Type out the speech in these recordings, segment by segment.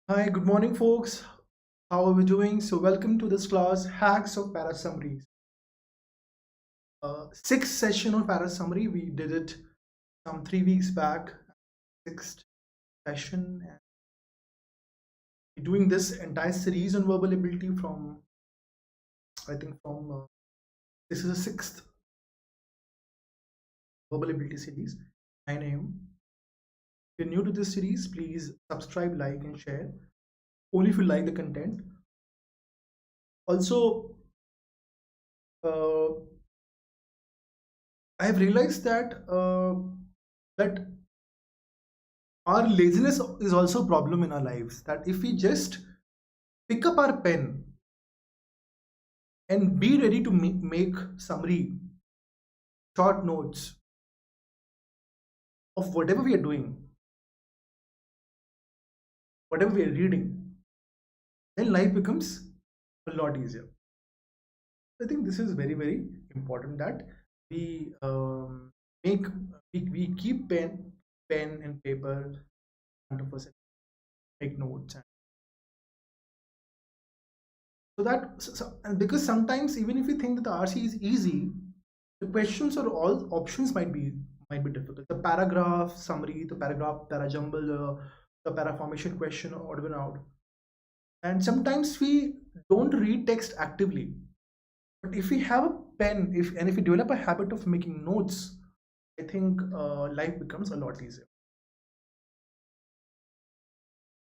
Hi, good morning, folks. How are we doing? So, welcome to this class, Hacks of Para Summaries. Sixth session of Para Summary. We did it some 3 weeks back. Sixth session. And we're doing this entire series on verbal ability from, I think, this is the sixth verbal ability series, 9 a.m. If you're new to this series, please subscribe, like, and share. Only if you like the content. Also, uh, I have realized that our laziness is also a problem in our lives, that if we just pick up our pen and be ready to make summary short notes of whatever we are doing, whatever we are reading, then life becomes a lot easier. I think this is very important that we make we keep pen and paper in front of us and make notes. And so and because sometimes even if you think that the RC is easy, the questions or all options might be difficult. The paragraph summary, the paragraph parajumble, the paraformation question or even out. And sometimes we don't read text actively. But if we have a pen, if we develop a habit of making notes, I think life becomes a lot easier.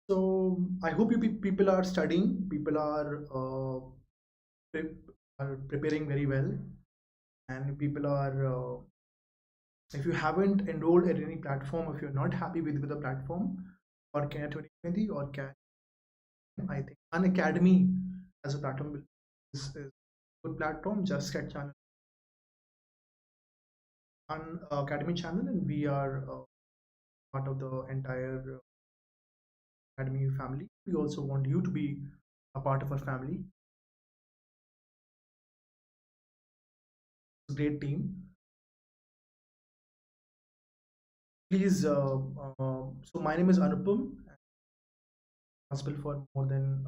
So I hope people are studying, people are preparing very well, and people are if you haven't enrolled at any platform, if you're not happy with the platform or CAN 2020 or CAN, I think an academy as a platform is a good platform. Just get channel on academy channel, and we are part of the entire academy family. We also want you to be a part of our family. It's a great team. Please, so my name is Anupam, responsible for more than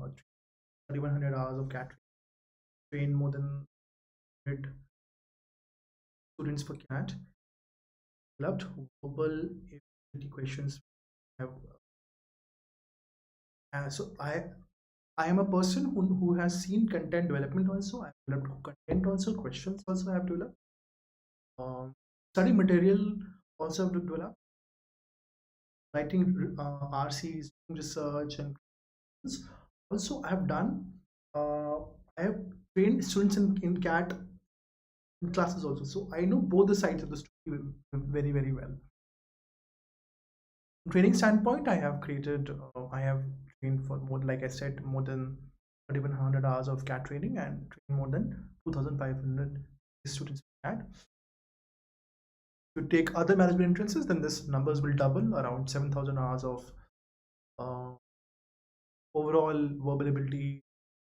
3,100 hours of cat train more than 100 students for cat. Developed verbal ability questions. Have so I am a person who has seen content development also. I've developed content also, questions also I have developed. Study material also have developed. Writing RCs, research, and also I have done. I have trained students in CAT in classes also, so I know both the sides of the story very well. From training standpoint, I have trained for more, like I said, more than 3,100 hours of CAT training and trained more than 2,500 students in CAT. If you take other management entrances, then this numbers will double, around 7,000 hours of uh, overall verbal ability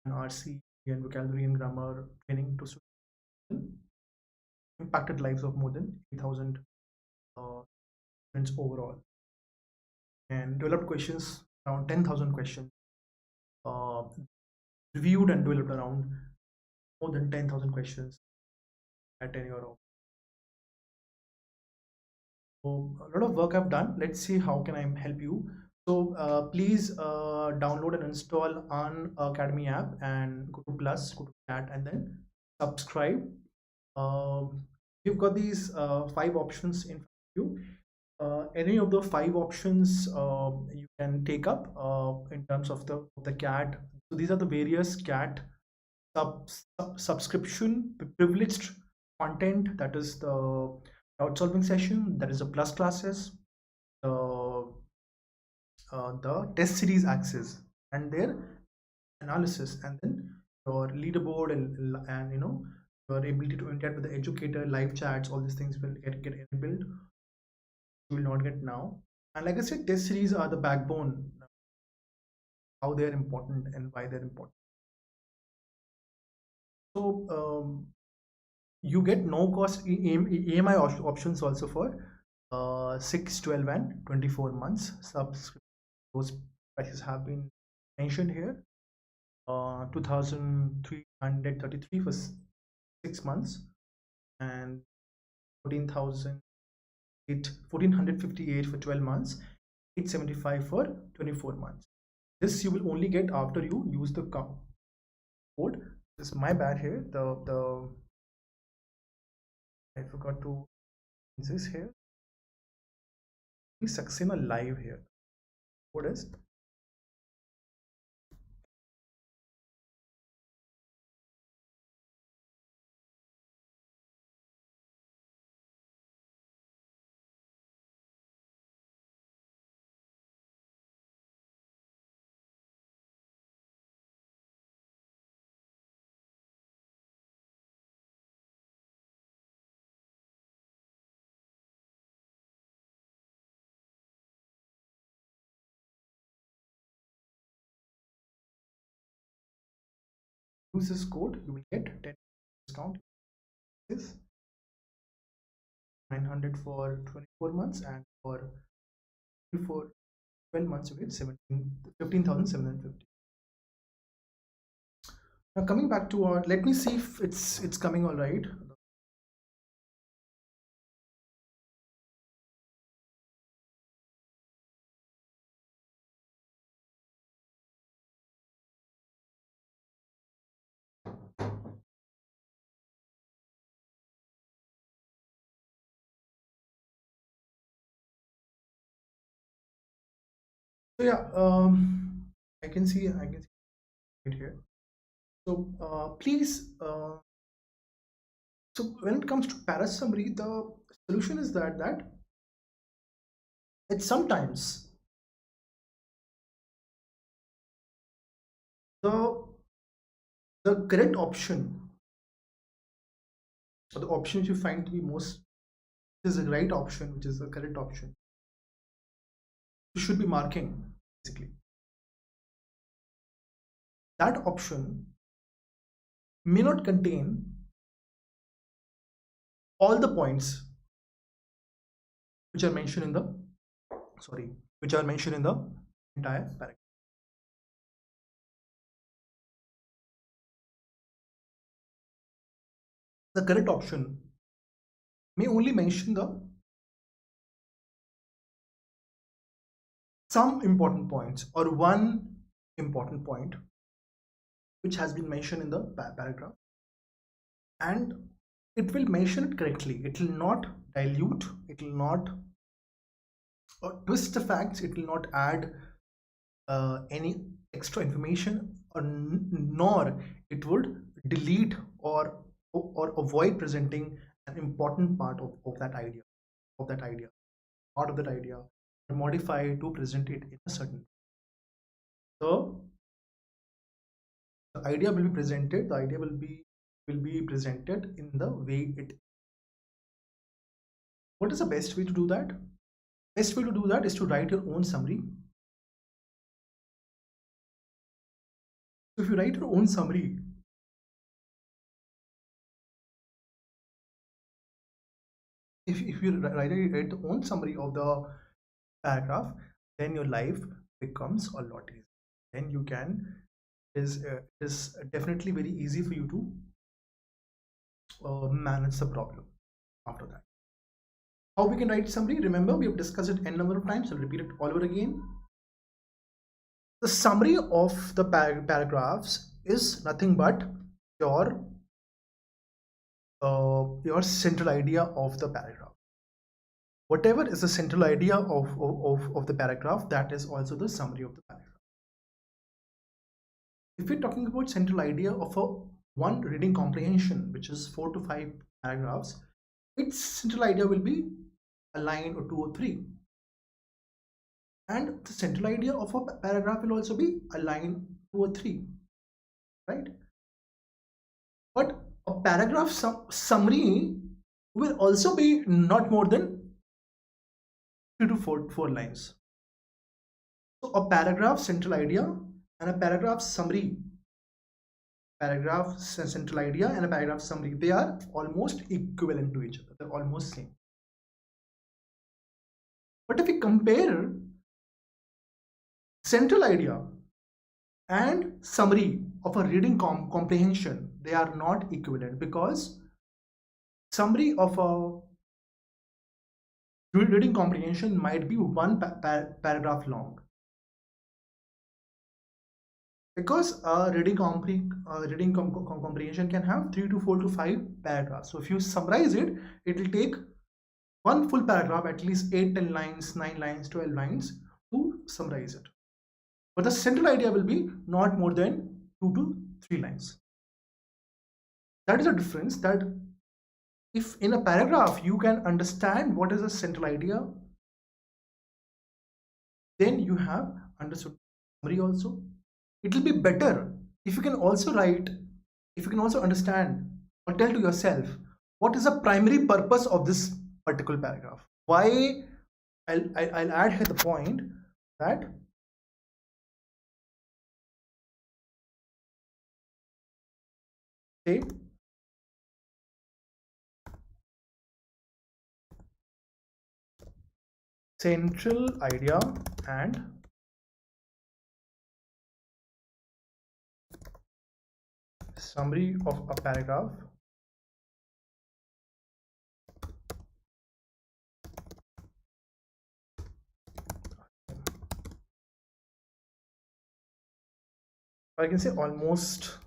and RC and vocabulary and grammar training to students. Impacted lives of more than 8,000 students overall, and developed questions around 10,000 questions, uh, reviewed and developed around more than 10,000 questions at tenure of. So a lot of work I've done. Let's see how can I help you. So please download and install on Academy app and go to plus, go to chat, and then subscribe. You've got these 5 options in front of you. Any of the 5 options you can take up in terms of the CAT. So these are the various CAT subscription privileged content. That is the doubt solving session. That is the plus classes, the test series access and their analysis, and then your leaderboard and your ability to interact with the educator, live chats. All these things will get inbuilt. You will not get now. And like I said, test series are the backbone, how they're important and why they're important. So you get no cost EMI options also for 6, 12, and 24 months subscription. Those prices have been mentioned here, 2333 for 6 months, and 1458 for 12 months, 875 for 24 months. This you will only get after you use the code. This is my bad here. The I forgot to use this here. Saxena live here. What is? Use this code, you will get 10 discount. This 900 for 24 months, and for 12 months you get 15,750. Now coming back to our, let me see if it's coming all right. So yeah, I can see it here. So please, so when it comes to para summary, the solution is that it's sometimes the correct option, or the option which you find to be most is the right option, which is the correct option. You should be marking basically. That option may not contain all the points which are mentioned in the entire paragraph. The correct option may only mention the some important points, or one important point which has been mentioned in the paragraph, and it will mention it correctly. It will not dilute, it will not twist the facts, it will not add any extra information, or nor it would delete or avoid presenting an important part of that idea, part of that idea, or modify to present it in a certain way. So the idea will be presented, in the way it. What is the best way to do that? Best way to do that is to write your own summary. So if you write your own summary, if you write the own summary of the paragraph, then your life becomes a lot easier. Then you can, it is definitely very easy for you to manage the problem after that. How we can write summary? Remember, we have discussed it n number of times. I'll repeat it all over again. The summary of the paragraphs is nothing but your central idea of the paragraph. Whatever is the central idea of the paragraph, that is also the summary of the paragraph. If we're talking about central idea of a one reading comprehension, which is 4 to 5 paragraphs, its central idea will be a line or 2 or 3, and the central idea of a paragraph will also be a line 2 or 3, right? But a paragraph summary will also be not more than 3 to 4 lines. So a paragraph central idea and a paragraph summary, central idea and a paragraph summary, they are almost equivalent to each other. They're almost same. But if we compare central idea and summary of a reading comprehension, they are not equivalent, because summary of a reading comprehension might be one paragraph long, because a reading comprehension can have 3 to 4 to 5 paragraphs. So if you summarize it, it will take one full paragraph, at least 8, 10 lines, 9 lines, 12 lines to summarize it. But the central idea will be not more than 2 to 3 lines. That is a difference, that if in a paragraph you can understand what is the central idea, then you have understood summary also. It will be better if you can also write, if you can also understand or tell to yourself what is the primary purpose of this particular paragraph. Why? I'll add here the point that say central idea and summary of a paragraph I can say almost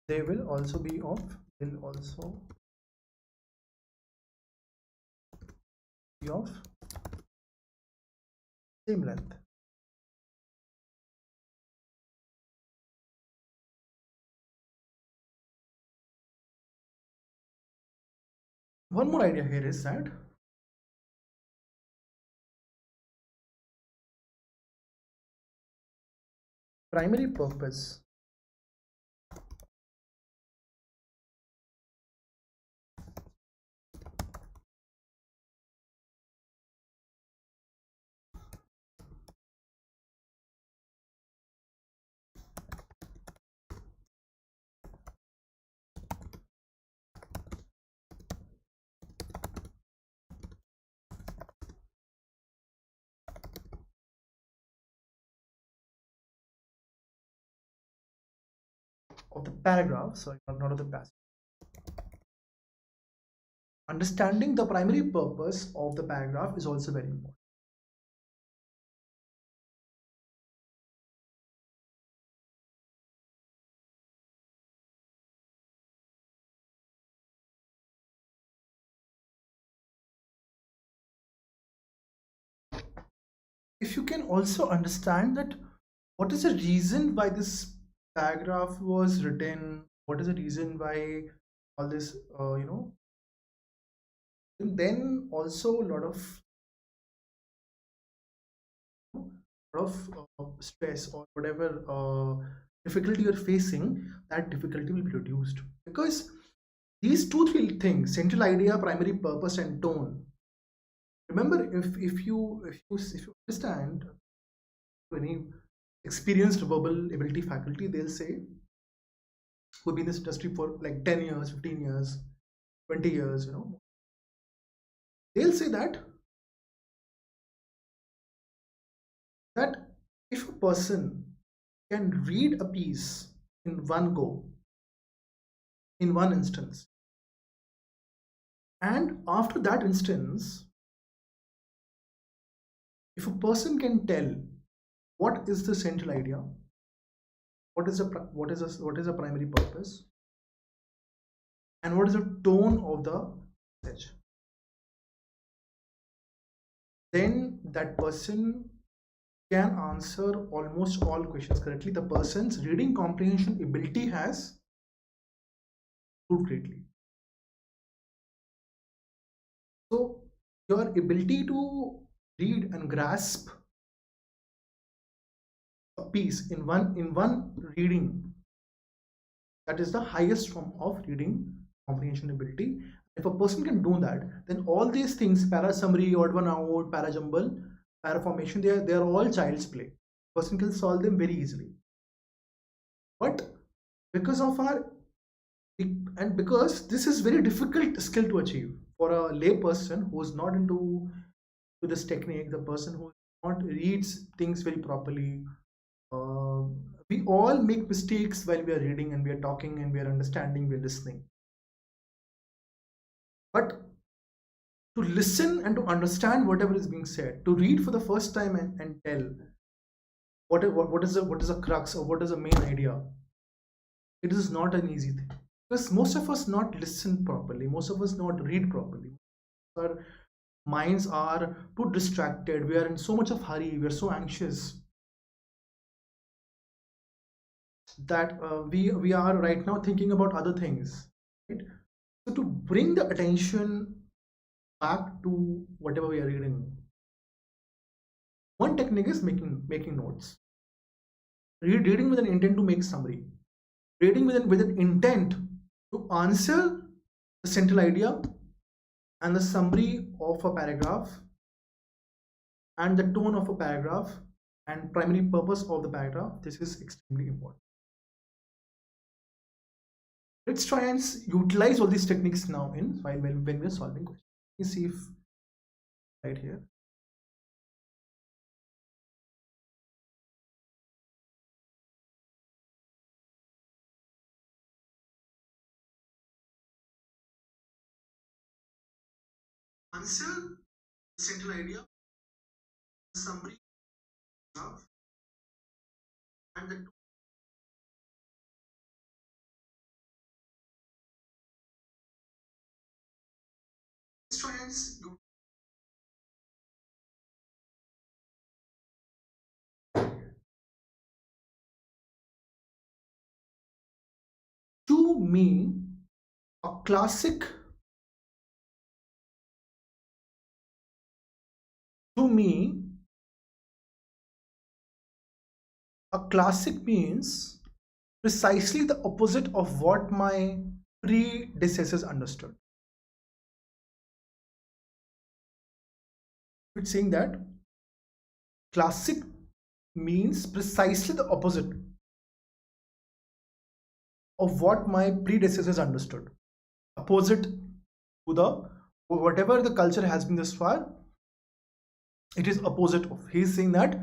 they will also be of same length. One more idea here is that primary purpose of the paragraph, sorry, not of the passage. Understanding the primary purpose of the paragraph is also very important. If you can also understand that what is the reason why this paragraph was written, what is the reason why all this, and then also a lot of stress or whatever difficulty you're facing, that difficulty will be reduced, because these three things, central idea, primary purpose, and tone. Remember, if you understand, any experienced verbal ability faculty, they'll say, who've been in this industry for like 10 years, 15 years, 20 years, they'll say that if a person can read a piece in one go, in one instance, and after that instance, if a person can tell what is the central idea, what is the primary purpose, and what is the tone of the message, then that person can answer almost all questions correctly. The person's reading comprehension ability has improved greatly. So your ability to read and grasp a piece in one reading, that is the highest form of reading comprehension ability. If a person can do that, then all these things, para summary, odd one out, para jumble, para formation, they are all child's play. Person can solve them very easily. But because of our, and because this is very difficult skill to achieve for a lay person who is not into to this technique, the person who not reads things very properly. uh, we all make mistakes while we are reading and we are talking and we are understanding, we are listening. But to listen and to understand whatever is being said, to read for the first time and tell what is the crux or what is the main idea, it is not an easy thing, because most of us not listen properly, most of us not read properly. Our minds are too distracted, we are in so much of hurry, we are so anxious that we are right now thinking about other things, right? So to bring the attention back to whatever we are reading, one technique is making notes. Reading with an intent to make summary, reading with an intent to answer the central idea and the summary of a paragraph and the tone of a paragraph and primary purpose of the paragraph. This is extremely important. Let's try and utilize all these techniques now in while when we're solving questions. Let me see if right here. Answer the central idea, summary of, and the let's to me a classic to me a classic means precisely the opposite of what my predecessors understood. It's saying that classic means precisely the opposite of what my predecessors understood. Opposite to the whatever the culture has been thus far, it is opposite of. He's saying that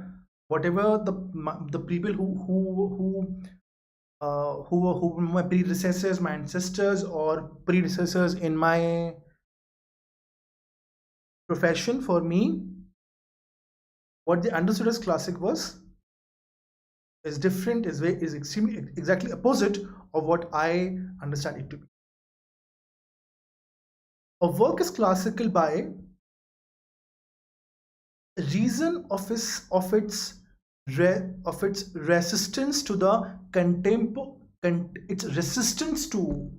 whatever the people who my predecessors, my ancestors, or predecessors in my profession, for me, what they understood as classic was is different, is extremely exactly opposite of what I understand it to be. A work is classical by reason of its resistance to the its resistance to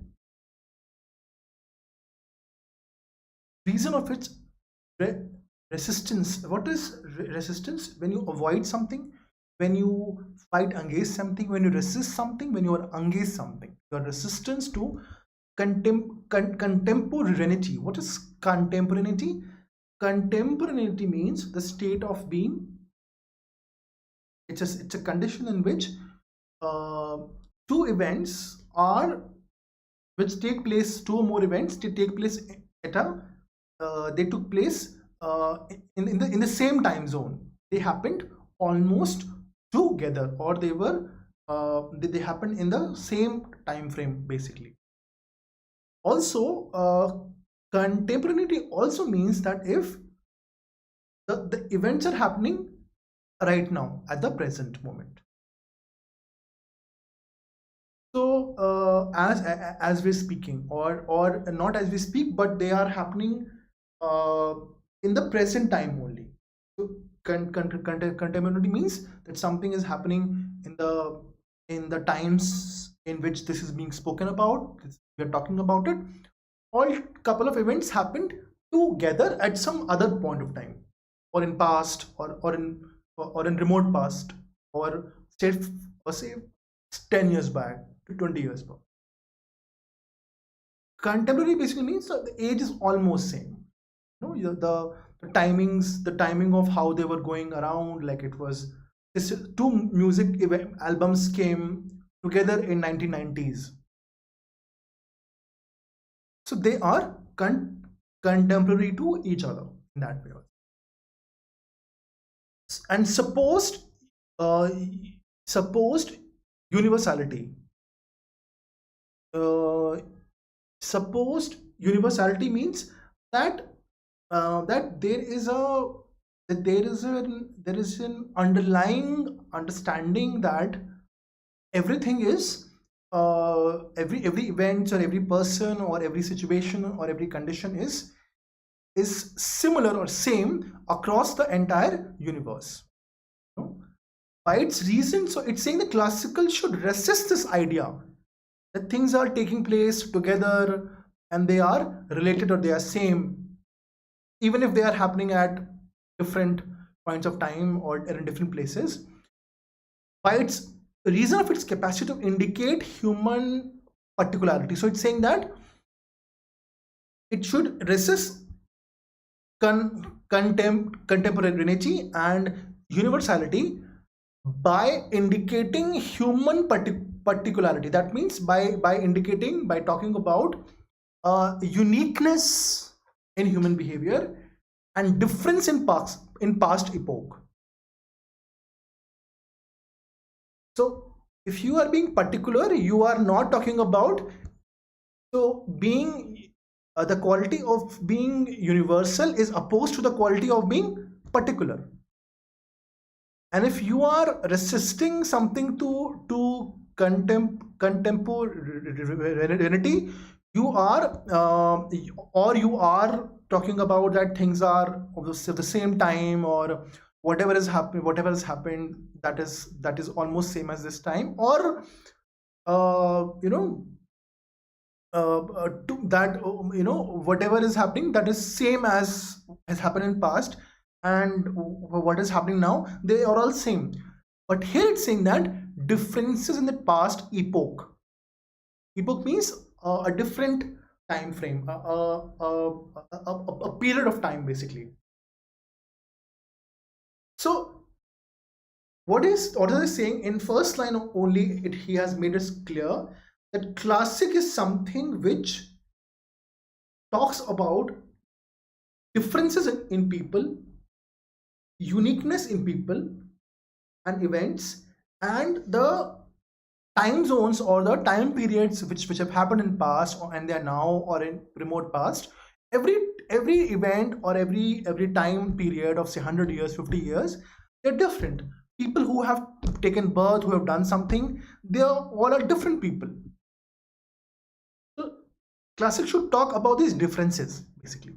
reason of its resistance. What is resistance? When you avoid something, when you fight against something, when you resist something, when you are against something, your resistance to contemporaneity. What is contemporaneity? Contemporaneity means the state of being. It's a condition in which two events are which take place, two or more events they take place at a they took place in the same time zone. They happened almost together, or they were they happened in the same time frame basically. Also, contemporaneity also means that if the events are happening right now at the present moment. So as we're speaking, or not as we speak, but they are happening in the present time only. So contemporary means that something is happening in the times in which this is being spoken about. We are talking about it. All couple of events happened together at some other point of time, or in past, or in remote past, or say 10 years back to 20 years back. Contemporary basically means the age is almost same. The timings, the timing of how they were going around, like it was this two music albums came together in 1990s. So they are contemporary to each other in that way. And uh, supposed universality. Uh, Supposed universality means that that there is an underlying understanding that everything is every event or every person or every situation or every condition is similar or same across the entire universe. You know? By its reason, so it's saying the classical should resist this idea that things are taking place together and they are related or they are same, even if they are happening at different points of time or in different places. By its reason of its capacity to indicate human particularity. So it's saying that it should resist contemporaneity and universality by indicating human particularity. That means by talking about uniqueness in human behavior and difference in past epoch. So if you are being particular, you are not talking about, so being the quality of being universal is opposed to the quality of being particular. And if you are resisting something to contemporaneity, you are or you are talking about that things are of the same time, or whatever has happened that is almost same as this time, or you know to that whatever is happening that is same as has happened in past, and what is happening now, they are all same. But here it's saying that differences in the past epoch means a different time frame, a period of time basically. So what is he saying in first line only? He has made us clear that classic is something which talks about differences in people, uniqueness in people and events, and the time zones or the time periods which have happened in past, and they are now or in remote past. Every event or every time period of say 100 years, 50 years, they're different. People who have taken birth, who have done something, they are all are different people. So classic should talk about these differences basically.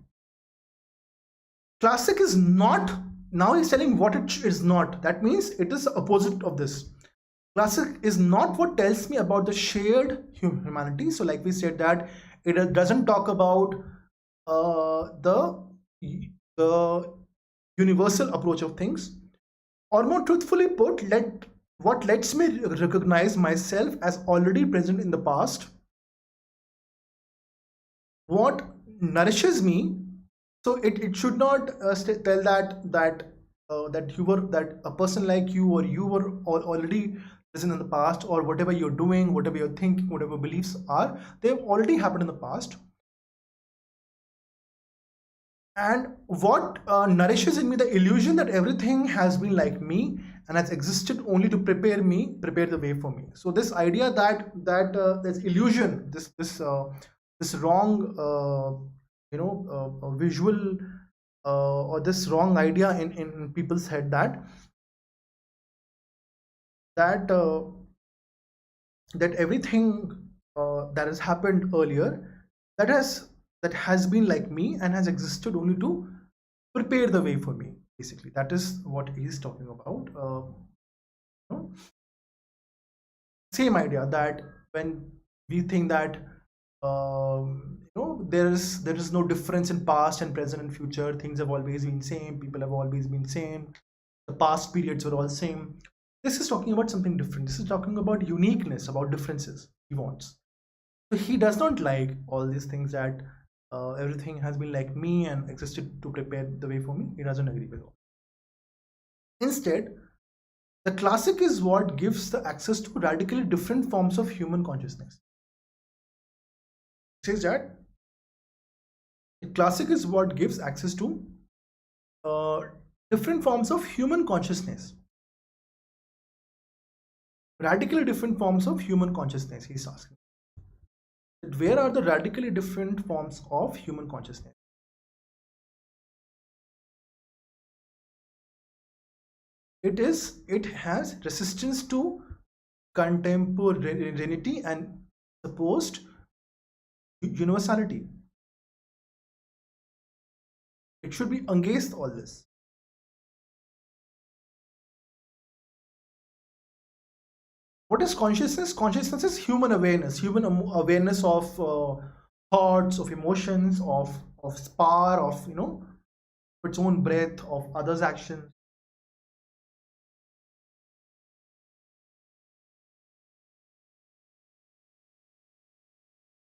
Classic is not, now he's telling what it is not. That means it is the opposite of this. Classic is not what tells me about the shared humanity. So like we said that it doesn't talk about the universal approach of things, or more truthfully put, what lets me recognize myself as already present in the past, what nourishes me. So it should not tell that you were, that a person like you or you were already present in the past, or whatever you're doing, whatever you're thinking, whatever beliefs are, they've already happened in the past. And what nourishes in me the illusion that everything has been like me and has existed only to prepare the way for me. So this idea that this illusion, this wrong visual or this wrong idea in people's head that everything that has happened earlier, that has been like me and has existed only to prepare the way for me. Basically, that is what he's talking about. Same idea that when we think that there is no difference in past and present and future, things have always been same, people have always been same, the past periods were all same. This is talking about something different. This is talking about uniqueness, about differences he wants. So he does not like all these things that everything has been like me and existed to prepare the way for me. He doesn't agree with all. Instead, The classic is what gives the access to radically different forms of human consciousness. It says that the classic is what gives access to uh, different forms of human consciousness. Radically different forms of human consciousness, he's asking. Where are the radically different forms of human consciousness? It has resistance to contemporaneity and supposed universality. It should be against all this. What is consciousness? Consciousness is human awareness, awareness of thoughts, of emotions, of spar, of its own breath, of others' actions.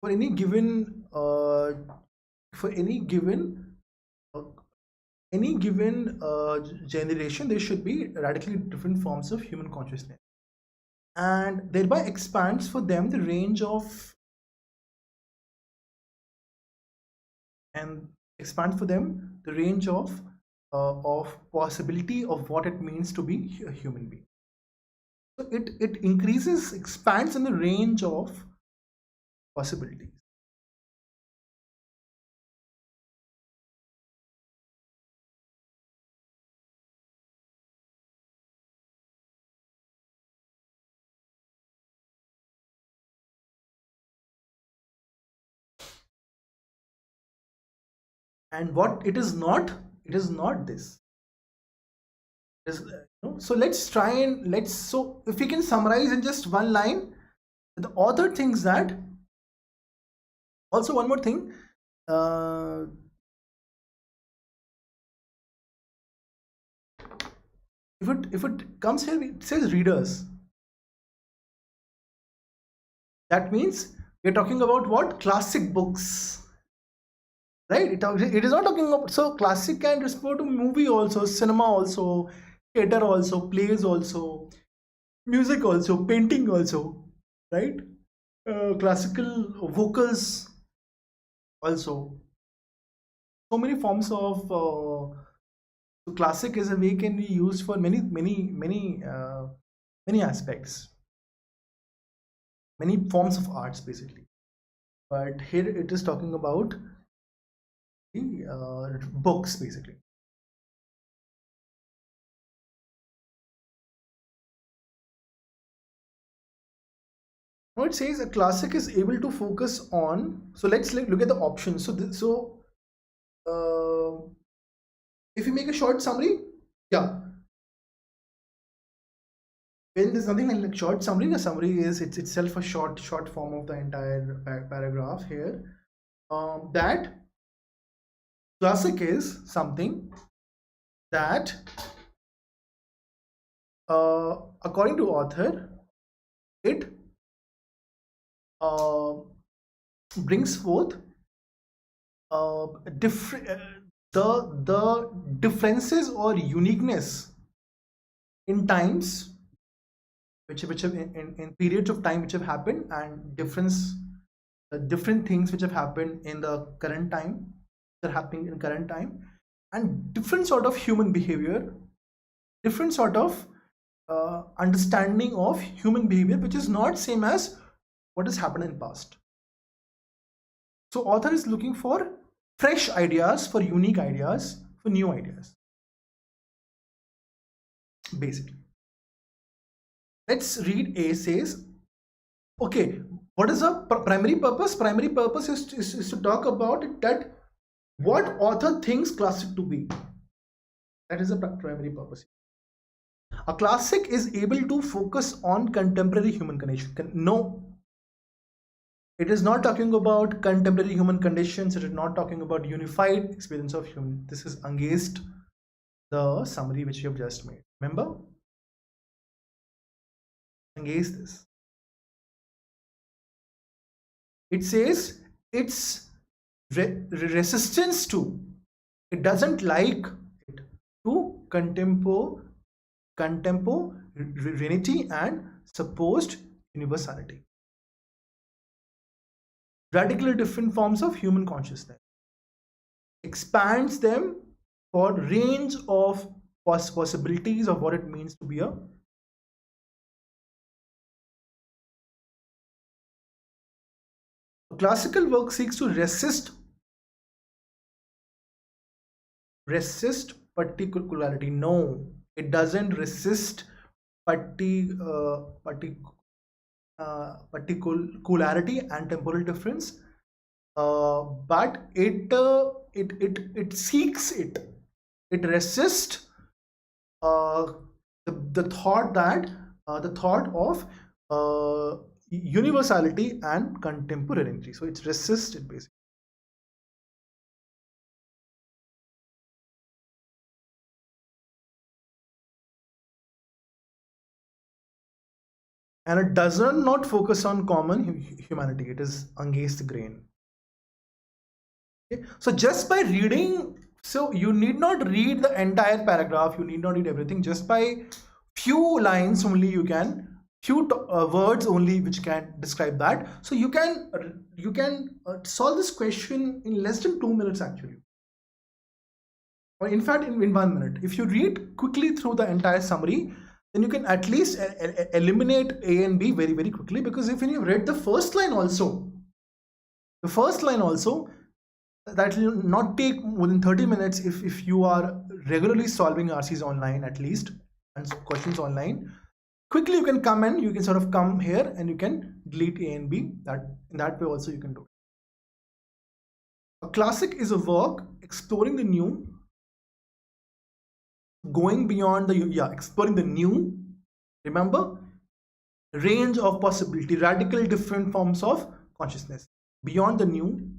For any given for uh, any given generation, there should be radically different forms of human consciousness, and thereby expands for them the range of and expands for them the range of possibility of what it means to be a human being. So it increases, expands in the range of possibilities. And what it is not this. Is, so let's try and so if we can summarize in just one line, the author thinks that. Also, one more thing. Uh, if it comes here, it says readers. That means we're talking about what? Classic books, right? It is not talking about, so classic can refer to movie also, cinema also, theater also, plays also, music also, painting also, right? Classical vocals also. So many forms of so classic is a way can be used for many aspects, many forms of arts basically. But here it is talking about the books basically. Now it says a classic is able to focus on. So let's look at the options. Uh, if you make a short summary, yeah. When there's nothing like short summary, the summary is it's itself a short form of the entire paragraph here. That classic is something that, according to author, it brings forth different the differences or uniqueness in times which have in periods of time which have happened, and different things which have happened in the current time, that are happening in current time, and different sort of human behavior, different sort of understanding of human behavior which is not same as what has happened in past. So author is looking for fresh ideas, for unique ideas, for new ideas basically. Let's read A. Says, okay, what is the primary purpose? Primary purpose is to talk about it, that what author thinks classic to be. That is the primary purpose. A classic is able to focus on contemporary human condition. No, it is not talking about contemporary human conditions. It is not talking about unified experience of human. This is against the summary which you have just made. Remember? Against this. It says it's resistance to, it doesn't like it, to contemporary contemporaneity, and supposed universality. Radically different forms of human consciousness. Expands them for range of possibilities of what it means to be a classical work seeks to resist particularity. No, it doesn't resist particularity and temporal difference, but it seeks it. It resists uh, the thought that the thought of universality and contemporaneity. So it's resisted basically, and it does not focus on common humanity. It is against the grain. Okay? So just by reading, so you need not read the entire paragraph. You need not read everything. Just by few lines only, you can few words only which can describe that. So you can solve this question in less than 2 minutes actually, or in fact in 1 minute. If you read quickly through the entire summary, then you can at least eliminate A and B very quickly, because if you read the first line also, that will not take more than 30 minutes if you are regularly solving RCs online at least, and questions online. Quickly you can come and you can sort of come here and you can delete A and B. That in that way also you can do it. A classic is a work exploring the new, going beyond the exploring the new. Remember, range of possibility, radical different forms of consciousness, beyond the new,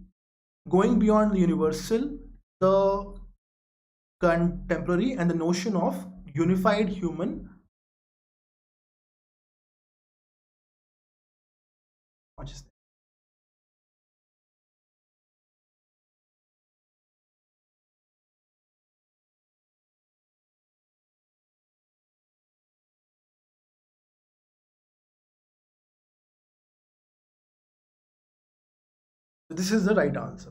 going beyond the universal, the contemporary, and the notion of unified human consciousness. So this is the right answer.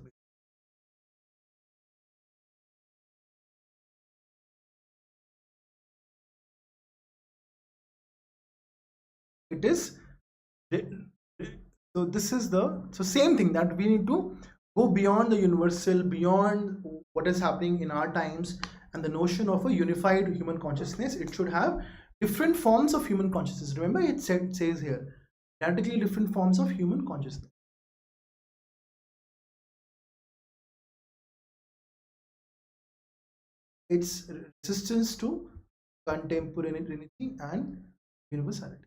It is, so this is the, so same thing, that we need to go beyond the universal, beyond what is happening in our times, and the notion of a unified human consciousness. It should have different forms of human consciousness. Remember, says here radically different forms of human consciousness. Its resistance to contemporaneity and universality.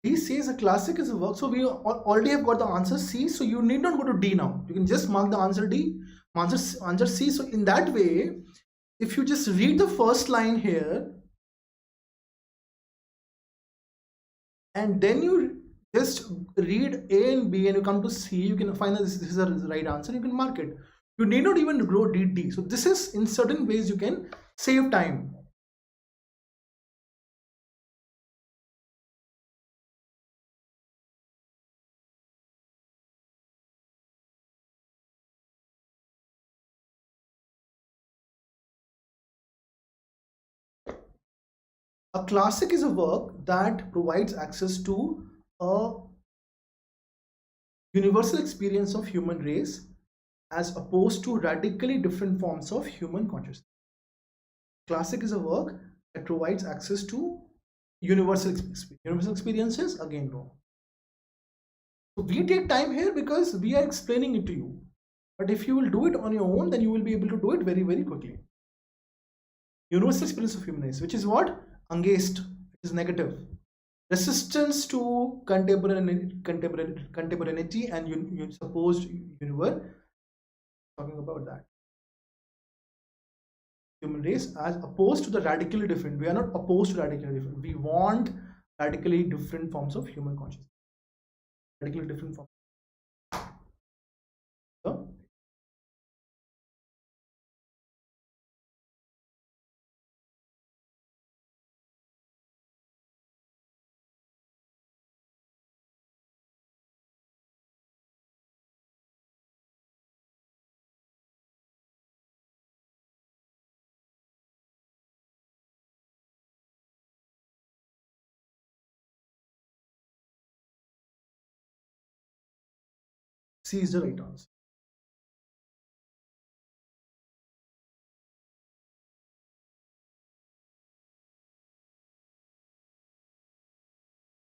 He says a classic is a work. So we already have got the answer C. So you need not go to D now. You can just mark the answer D, answer C. So in that way, if you just read the first line here, and then you just read A and B and you come to C, you can find that this is the right answer. You can mark it. You need not even go D. So this is, in certain ways, you can save time. A classic is a work that provides access to a universal experience of human race as opposed to radically different forms of human consciousness. Classic is a work that provides access to universal experiences. Again, no. So we take time here because we are explaining it to you. But if you will do it on your own, then you will be able to do it very, very quickly. Universal experience of human race, which is what? Angst, which is negative. Resistance to contemporaneity and supposed universe. Talking about that. Human race as opposed to the radically different. We are not opposed to radically different. We want radically different forms of human consciousness. Radically different forms. So, C is the right answer.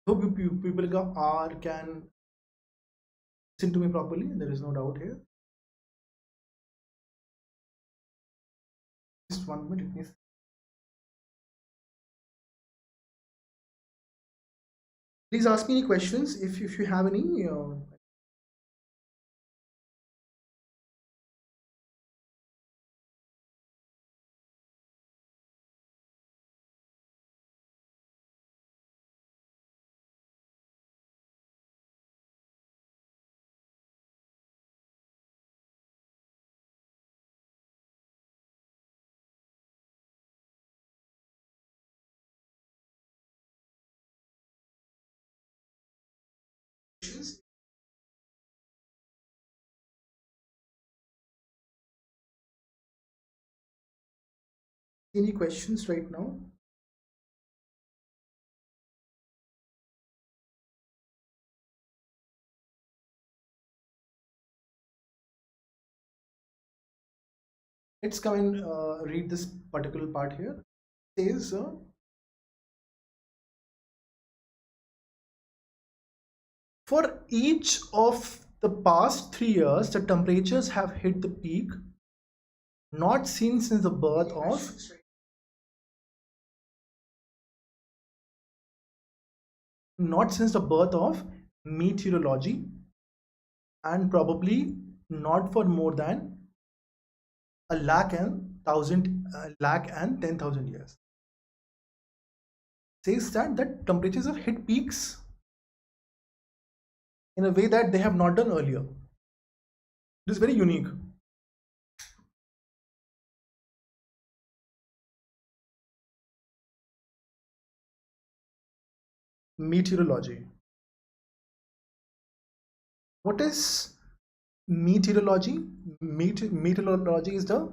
Hope people are can listen to me properly. There is no doubt here. Just 1 minute. Please ask me any questions if you have any. Any questions right now? Let's come and read this particular part here. It says for each of the past 3 years, the temperatures have hit the peak not seen since the birth of meteorology, and probably not for more than a lakh and 10,000 years. Says that temperatures have hit peaks in a way that they have not done earlier. It is very unique. Meteorology. What is meteorology? Meteorology is the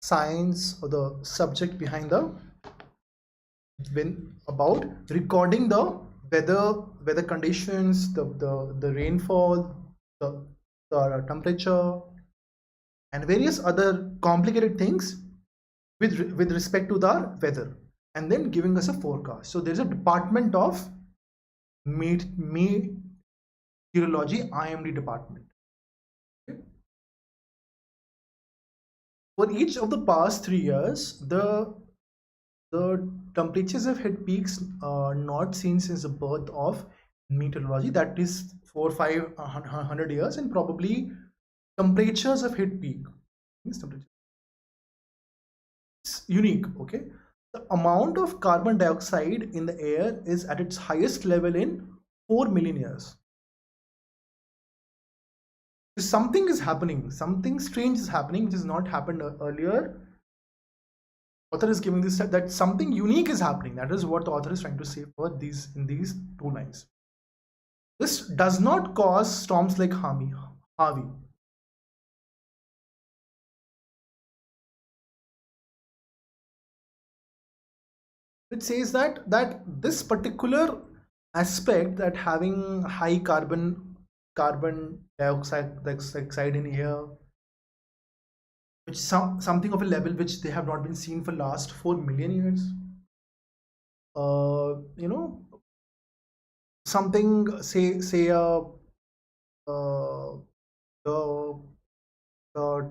science or the subject behind the about recording the weather conditions, the rainfall, the temperature, and various other complicated things with respect to the weather, and then giving us a forecast. So there's a department of meteorology, IMD department. Okay. For each of the past 3 years, the temperatures have hit peaks not seen since the birth of meteorology, that is 400-500 years, and probably temperatures have hit peak. It's unique. Okay, the amount of carbon dioxide in the air is at its highest level in 4 million years. Something is happening, something strange is happening which has not happened earlier. Author is giving this that something unique is happening. That is what the author is trying to say for these 2 lines. This does not cause storms like Harvey. It says that this particular aspect, that having high carbon carbon dioxide in air, which something of a level which they have not been seen for last 4 million years. You know, something, say uh, the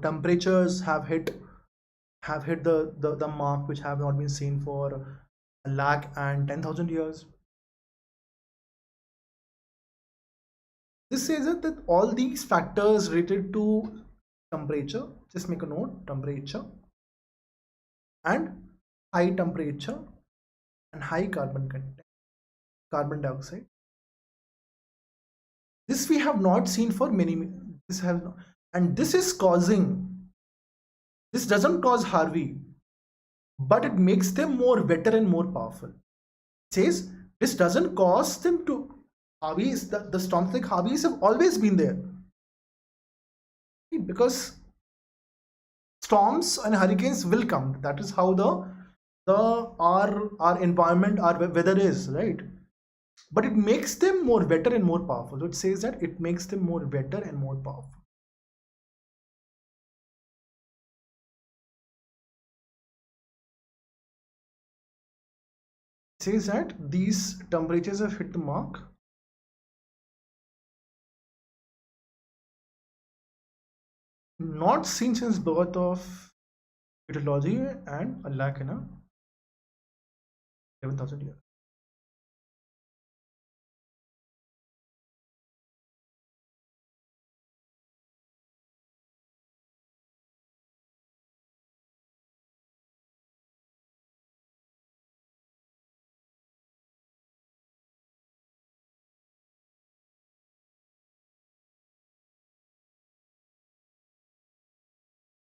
temperatures have hit the mark which have not been seen for a lakh and 10,000 years. This says that all these factors related to temperature, just make a note, temperature and high temperature and high carbon content, carbon dioxide, this we have not seen for many, this have not, and this is causing, this doesn't cause Harvey, but it makes them more better and more powerful. It says this doesn't cause them to Harveys, the storms like Harveys have always been there, because storms and hurricanes will come. That is how our environment, our weather is, right? But it makes them more better and more powerful. So it says that it makes them more better and more powerful. It says that these temperatures have hit the mark not seen since birth of meteorology and a lakh in a 11,000 years.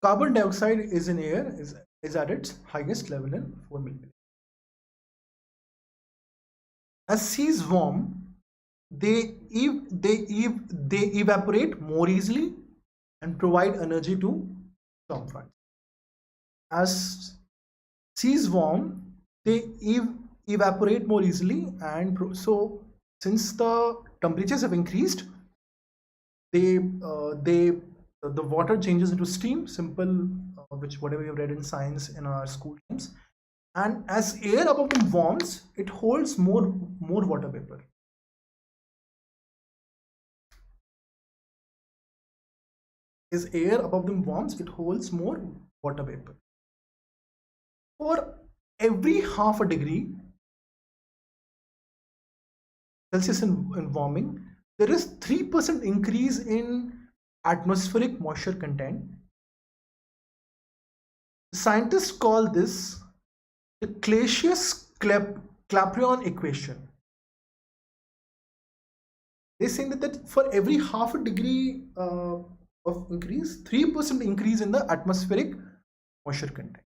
Carbon dioxide is in air is at its highest level in 4 million. As seas warm, they evaporate more easily and provide energy to storm fronts. As seas warm, they evaporate more easily, and so since the temperatures have increased, the water changes into steam, simple, which whatever you read in science in our school times. And as air above them warms, it holds more water vapor. As air above them warms, it holds more water vapor. For every half a degree Celsius in warming, there is 3% increase in atmospheric moisture content. Scientists call this the Clapeyron equation. They're saying that for every half a degree of increase, 3% increase in the atmospheric moisture content.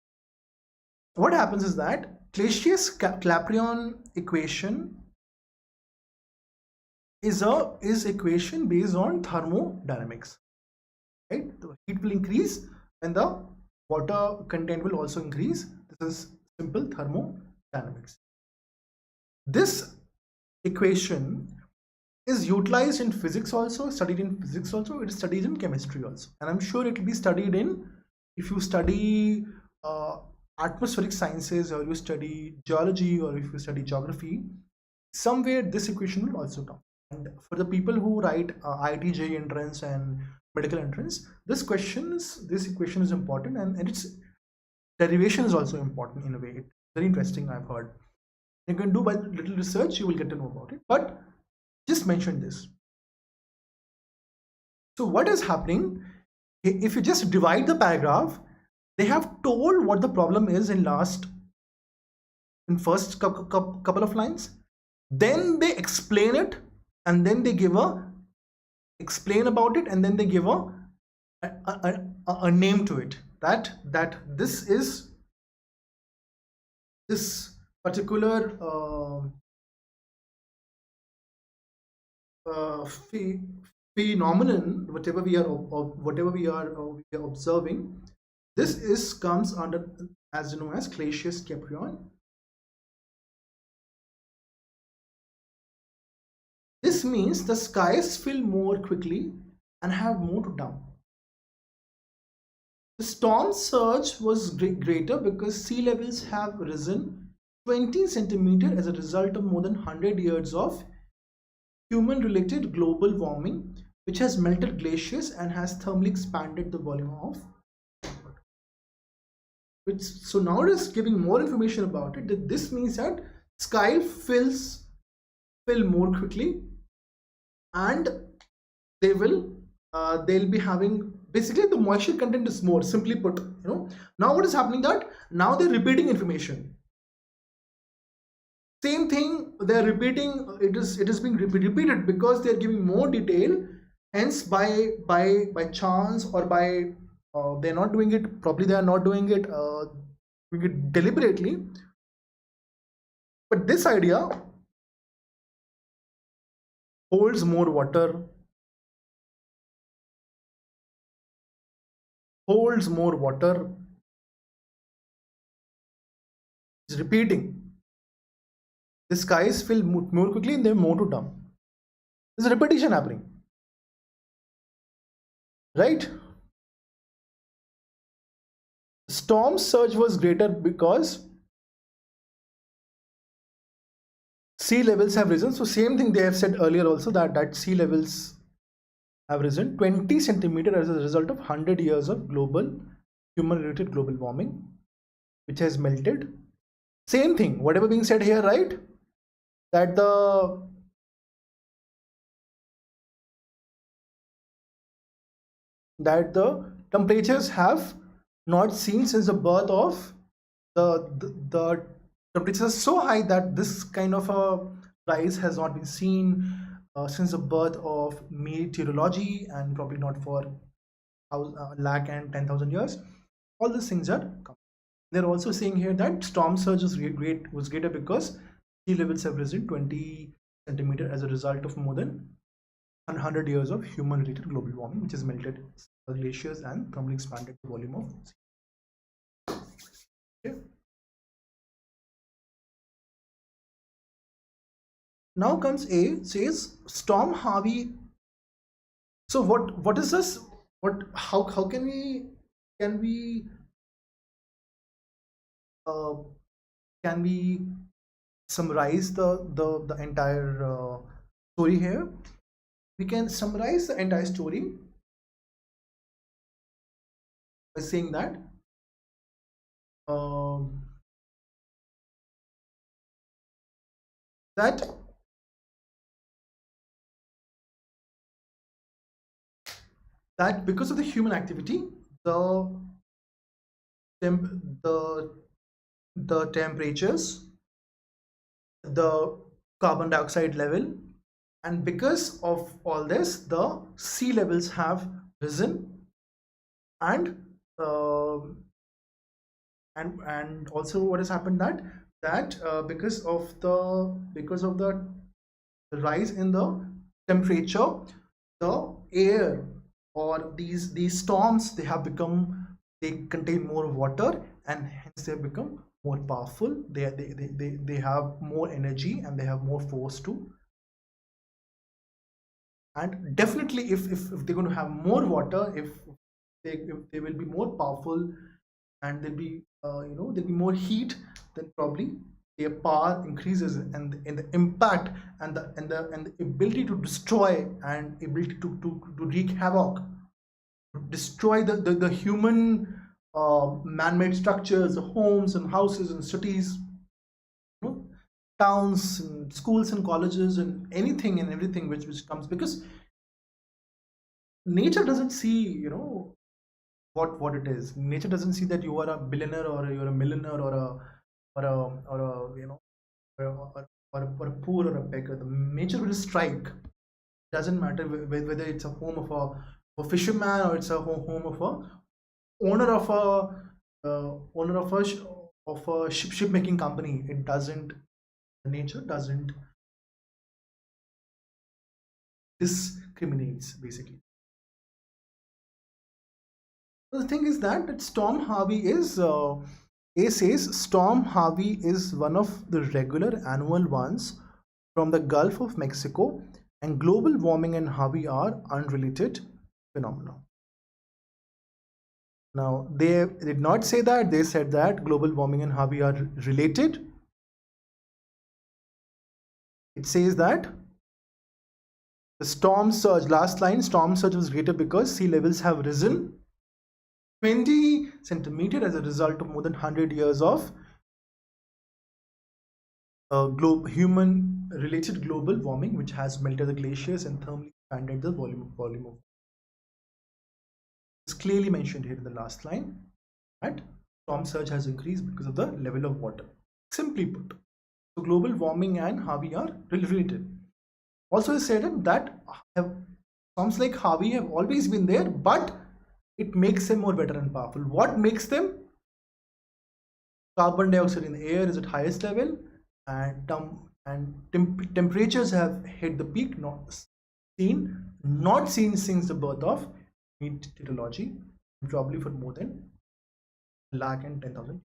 What happens is that Clapeyron equation is equation based on thermodynamics, right? The heat will increase and the water content will also increase. This is simple thermodynamics. This equation is utilized in physics also, studied in physics also, it is studied in chemistry also, and I'm sure it will be studied in, if you study atmospheric sciences, or you study geology, or if you study geography, somewhere this equation will also come. And for the people who write IIT JEE entrance and medical entrance, this equation is important, and its derivation is also important in a way. It's very interesting, I've heard. You can do by little research, you will get to know about it, but just mention this. So what is happening, if you just divide the paragraph, they have told what the problem is in first couple of lines, then they explain it, and then they give explain about it, and then they give a name to it, that this particular phenomenon, whatever we are observing, this comes under, as you know, as Clapeyron. This this means the skies fill more quickly and have more to dump. The storm surge was greater because sea levels have risen 20 centimeters as a result of more than 100 years of human-related global warming, which has melted glaciers and has thermally expanded the volume of which. So now it is giving more information about it, that this means that sky fill more quickly, and they'll be having, basically the moisture content is more, simply put, now what is happening, that now they're repeating information, same thing they're repeating, it is being repeated because they're giving more detail. Hence by chance or by they're not doing it, probably they are not doing it deliberately, but this idea holds more water, is repeating. The skies fill more quickly and they have more to dump. There's a repetition happening, right? Storm surge was greater because sea levels have risen. So same thing they have said earlier also, that sea levels have risen 20 centimeters as a result of 100 years of human-related global warming, which has melted. Same thing, whatever being said here, right? That the temperatures have not seen since the birth of the temperatures are so high that this kind of a rise has not been seen since the birth of meteorology, and probably not for lakh and 10,000 years. All these things are coming. They're also saying here that storm surge was greater because sea levels have risen 20 centimeters as a result of more than 100 years of human-related global warming, which has melted glaciers and thermally expanded the volume of sea. Okay. Now comes A, says Storm Harvey. So what is this? How can we summarize the entire story here? We can summarize the entire story by saying that that because of the human activity, the temperatures, the carbon dioxide level, and because of all this, the sea levels have risen, and also what has happened, that because of the rise in the temperature, the air or these storms, they contain more water, and hence they become more powerful. They have more energy and they have more force too. And definitely if they're going to have more water, if they will be more powerful, and there'll be there'll be more heat, then probably their power increases, and the impact and the ability to destroy and ability to wreak havoc, to destroy the human man-made structures, the homes and houses and cities, towns and schools and colleges and anything and everything which comes, because nature doesn't see what it is. Nature doesn't see that you are a billionaire or you're a millionaire or a poor or a beggar. The nature will strike. Doesn't matter whether it's a home of a fisherman or it's a home of a owner of a ship making company. It doesn't. Nature doesn't discriminates, basically. The thing is that Storm Harvey is A says Storm Harvey is one of the regular annual ones from the Gulf of Mexico, and global warming and Harvey are unrelated phenomena. Now, they did not say that, they said that global warming and Harvey are related. It says that the storm surge, last line, storm surge was greater because sea levels have risen 20 centimeter as a result of more than 100 years of human related global warming, which has melted the glaciers and thermally expanded the volume of. It's clearly mentioned here in the last line that storm surge has increased because of the level of water. Simply put, so global warming and Harvey are related. Also, he said that storms like Harvey have always been there, but it makes them more better and powerful. What makes them? Carbon dioxide in the air is at highest level, and temperatures have hit the peak not seen since the birth of meteorology, probably for more than 110,000.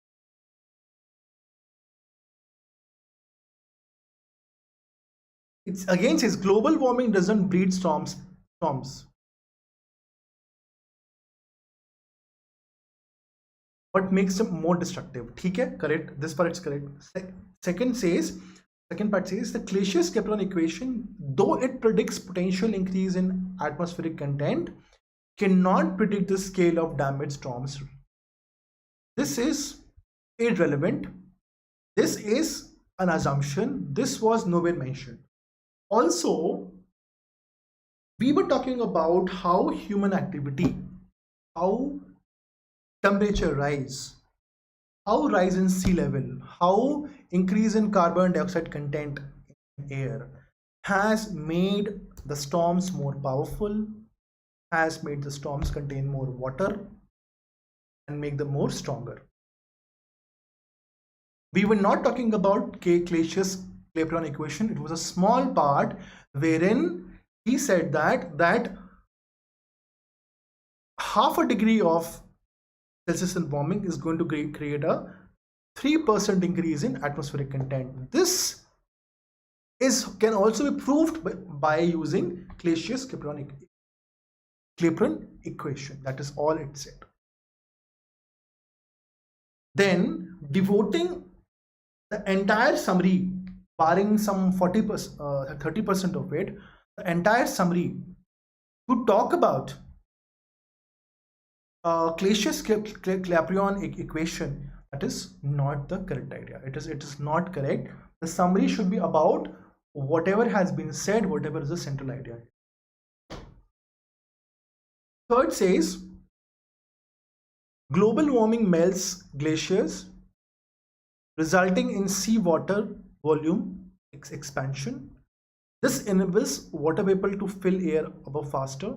It's again says global warming doesn't breed storms. What makes them more destructive? ठीक है, correct. This part is correct. Second part says the Glacier-Capron equation, though it predicts potential increase in atmospheric content, cannot predict the scale of damage storms. This is irrelevant. This is an assumption. This was nowhere mentioned. Also, we were talking about how human activity, how temperature rise, how rise in sea level, how increase in carbon dioxide content in air has made the storms more powerful, has made the storms contain more water and make them more stronger. We were not talking about Glacier-Capron equation. It was a small part wherein he said that half a degree of Celsius warming is going to create a 3% increase in atmospheric content. This can also be proved by using Glacier-Capron equation. That is all it said. Then devoting the entire summary, barring some 40%, 30% of it, the entire summary to talk about Glacier-Capron equation, that is not the correct idea. It is not correct. The summary should be about whatever has been said, whatever is the central idea. Third says global warming melts glaciers, resulting in seawater volume expansion. This enables water vapor to fill air above faster.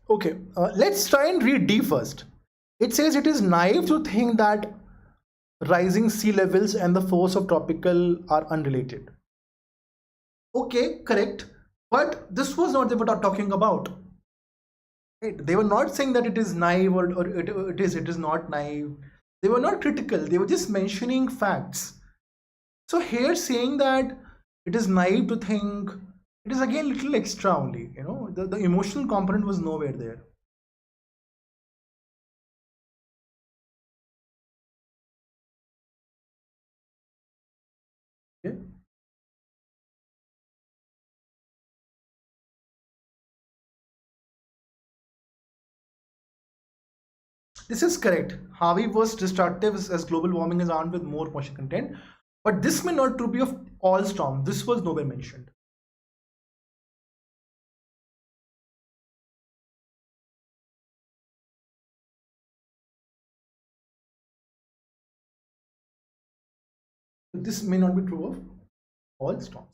Okay, let's try and read D first. It says it is naive to think that rising sea levels and the force of tropical are unrelated. Okay, correct. But this was not they were talking about. Right? They were not saying that it is naive or it is not naive. They were not critical. They were just mentioning facts. So here saying that it is naive to think, it is again little extra only. You know, the emotional component was nowhere there. Okay. This is correct. Harvey was destructive as global warming is armed with more moisture content, but this may not true be of all storms. This was nowhere mentioned. This may not be true of all storms.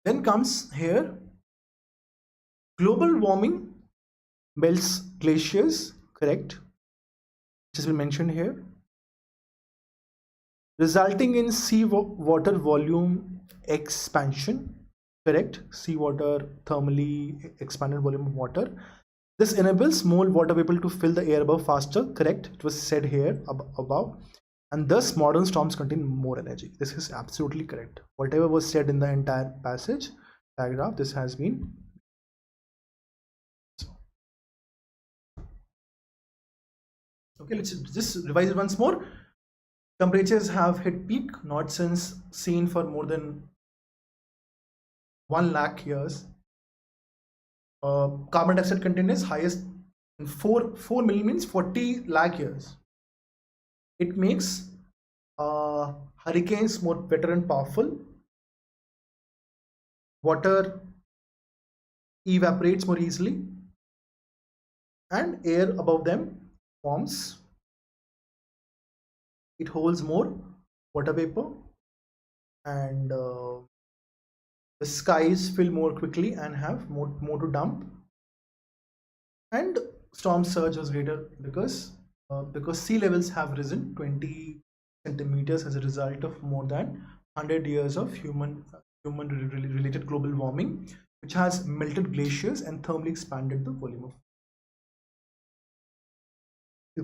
Then comes here Global warming melts glaciers, correct, which has been mentioned here, resulting in water volume expansion, correct, seawater thermally expanded volume of water. This enables more water vapor to fill the air above faster, correct, it was said here above, and thus modern storms contain more energy. This is absolutely correct. Whatever was said in the entire passage, paragraph, this has been. Okay, let's just revise it once more. Temperatures have hit peak, not since seen for more than 1 lakh years. Carbon dioxide content is highest in 4 million means 40 lakh years. It makes hurricanes more better and powerful. Water evaporates more easily, and air above them forms. It holds more water vapor, and the skies fill more quickly and have more to dump. And storm surge was greater because sea levels have risen 20 centimeters as a result of more than 100 years of human related global warming, which has melted glaciers and thermally expanded the volume of.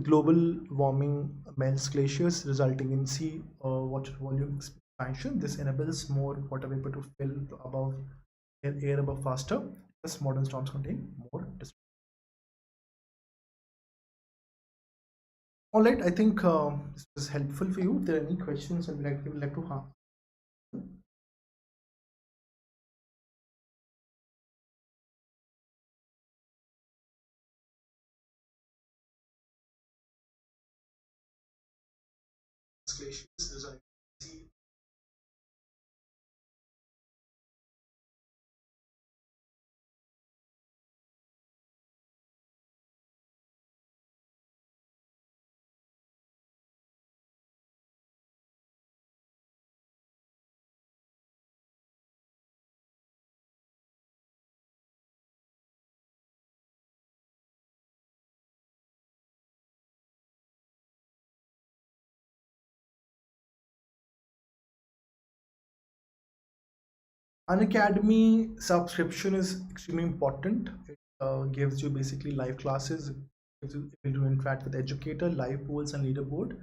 Global warming melts glaciers, resulting in sea water volume expansion. This enables more water vapor to fill above air above faster. Thus, modern storms contain more destruction. All right, I think this was helpful for you. If there are any questions, and you would like to have. Glaciers result in sea. An academy subscription is extremely important. It gives you basically live classes, gives you able to interact with educator, live polls and leaderboard,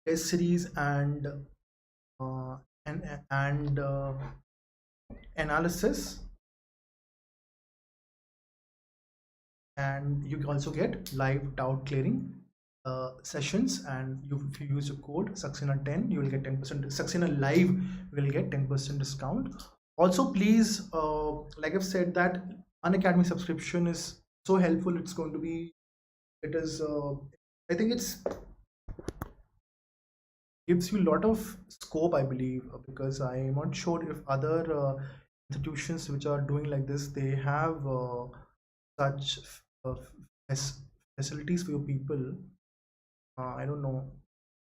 test series uh, and analysis, and you also get live doubt clearing sessions. And if you use the code Saxena 10, you will get 10%. Saxena Live will get 10% discount. Also, please, like I've said, that Unacademy subscription is so helpful. It's going to be, it is, I think it's gives you a lot of scope, I believe, because I am not sure if other institutions which are doing like this, they have such uh, facilities for your people. I don't know.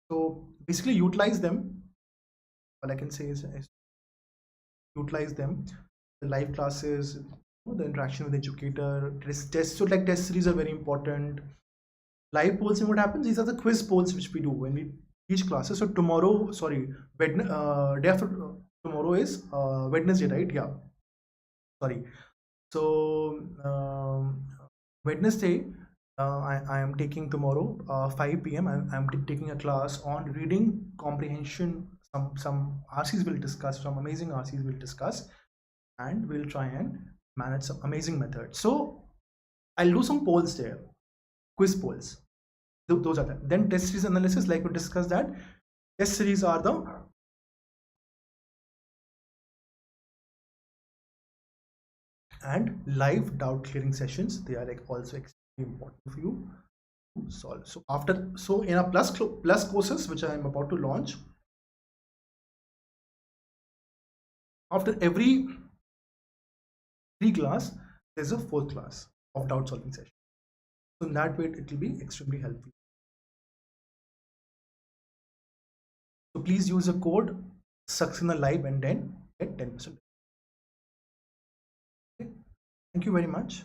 So basically, utilize them. All I can say is utilize them. The live classes, the interaction with the educator, tests. So like test series are very important. Live polls, and what happens? These are the quiz polls which we do when we teach classes. So tomorrow, sorry, day after tomorrow is Wednesday, right? Yeah. Sorry. So Wednesday, I am taking tomorrow 5 p.m. I'm taking a class on reading comprehension. Some RCs will discuss, some amazing RCs will discuss, and we'll try and manage some amazing methods. So I'll do some polls there, quiz polls. Those are that. Then test series analysis, like we discussed that. Test series are the and live doubt clearing sessions. They are like also extremely important for you to solve. So after, so in our plus courses which I am about to launch, after every 3 class, there's a 4th class of doubt solving session. So in that way, it will be extremely helpful. So please use the code Saxena Live and then get 10%. Okay. Thank you very much.